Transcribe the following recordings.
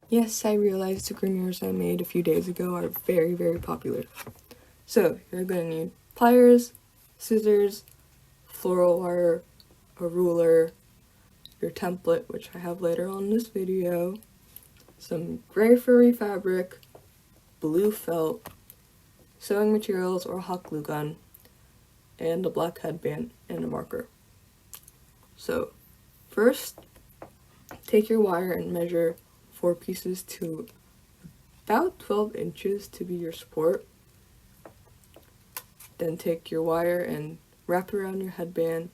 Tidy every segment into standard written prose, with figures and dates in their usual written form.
Yes, I realized the green I made a few days ago are very, very popular. So, you're gonna need pliers, scissors, floral wire, a ruler, your template, which I have later on in this video, some gray furry fabric, blue felt, sewing materials or hot glue gun, and a black headband and a marker. So, first, take your wire and measure 4 pieces to about 12 inches to be your support. Then take your wire and wrap it around your headband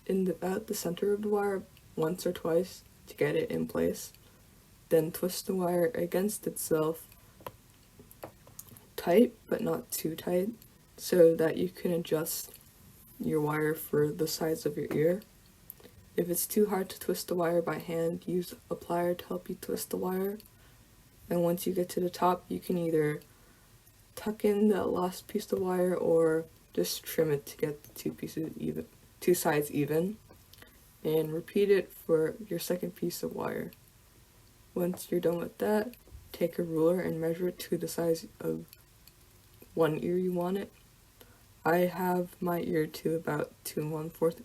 in about the center of the wire once or twice to get it in place. Then twist the wire against itself tight, but not too tight, so that you can adjust your wire for the size of your ear. If it's too hard to twist the wire by hand, use a plier to help you twist the wire. And once you get to the top, you can either tuck in the last piece of wire or just trim it to get the two sides even. And repeat it for your second piece of wire. Once you're done with that, take a ruler and measure it to the size of one ear you want it. I have my ear to about 2 1/4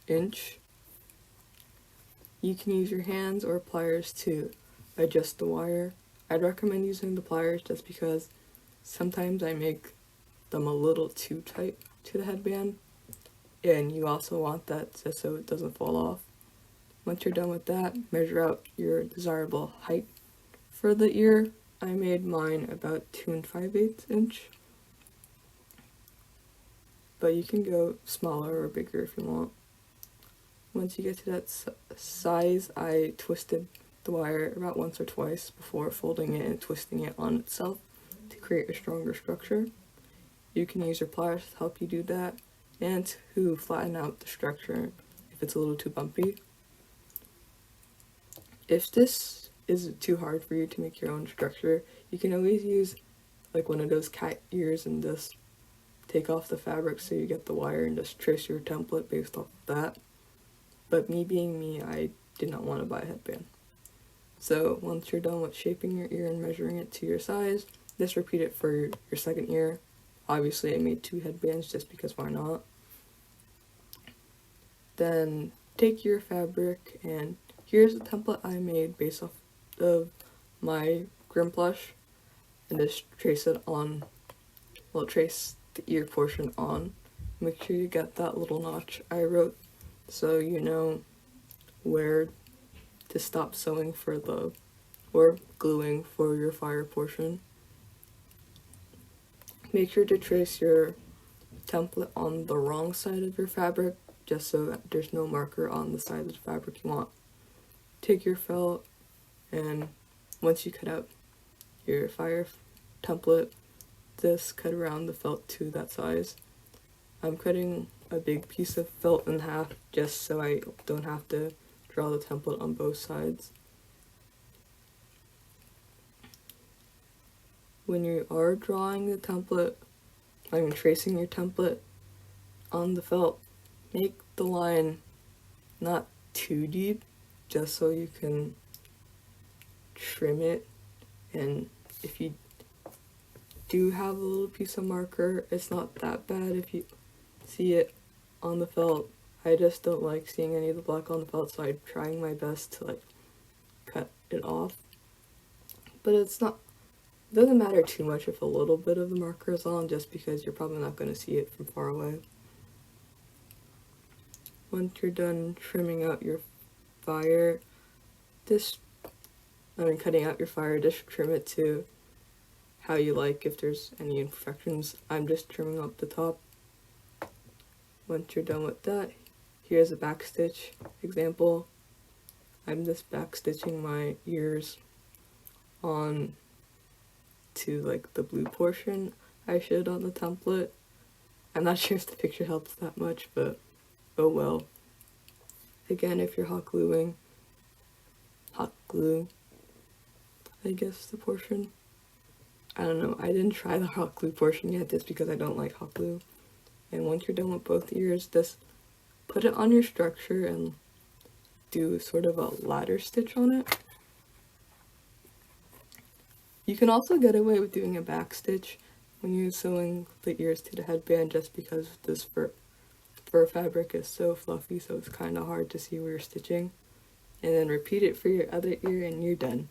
inch. You can use your hands or pliers to adjust the wire. I'd recommend using the pliers just because sometimes I make them a little too tight to the headband, and you also want that just so it doesn't fall off. Once you're done with that, measure out your desirable height for the ear. I made mine about 2 5/8 inch, but you can go smaller or bigger if you want. Once you get to that size, I twisted the wire about once or twice before folding it and twisting it on itself to create a stronger structure. You can use your pliers to help you do that and to flatten out the structure if it's a little too bumpy. If this is too hard for you to make your own structure, you can always use like one of those cat ears and just take off the fabric so you get the wire and just trace your template based off of that. But me being me, I did not want to buy a headband. So once you're done with shaping your ear and measuring it to your size, just repeat it for your second ear. Obviously I made 2 headbands just because why not. Then take your fabric, and here's a template I made based off of my Grim plush, and just trace it on, well, trace the ear portion on. Make sure you get that little notch I wrote so you know where to stop sewing for or gluing for your fire portion. Make sure to trace your template on the wrong side of your fabric, just so that there's no marker on the side of the fabric you want. Take your felt, and once you cut out your fire template, just cut around the felt to that size. I'm cutting a big piece of felt in half just so I don't have to draw the template on both sides. When you are drawing the template, tracing your template on the felt, make the line not too deep, just so you can trim it. And if you do have a little piece of marker, it's not that bad if you see it on the felt. I just don't like seeing any of the black on the felt, so I'm trying my best to cut it off. But it doesn't matter too much if a little bit of the marker is on, just because you're probably not going to see it from far away. Once you're done trimming out your fire, cutting out your fire, just trim it to how you like. If there's any imperfections, I'm just trimming up the top. Once you're done with that, here's a backstitch example. I'm just backstitching my ears on to the blue portion I showed on the template. I'm not sure if the picture helps that much, but oh well. Again, if you're hot glue, I guess, the portion. I don't know, I didn't try the hot glue portion yet just because I don't like hot glue. And once you're done with both ears, just put it on your structure and do sort of a ladder stitch on it. You can also get away with doing a back stitch when you're sewing the ears to the headband just because this fur fabric is so fluffy, so it's kind of hard to see where you're stitching. And then repeat it for your other ear and you're done.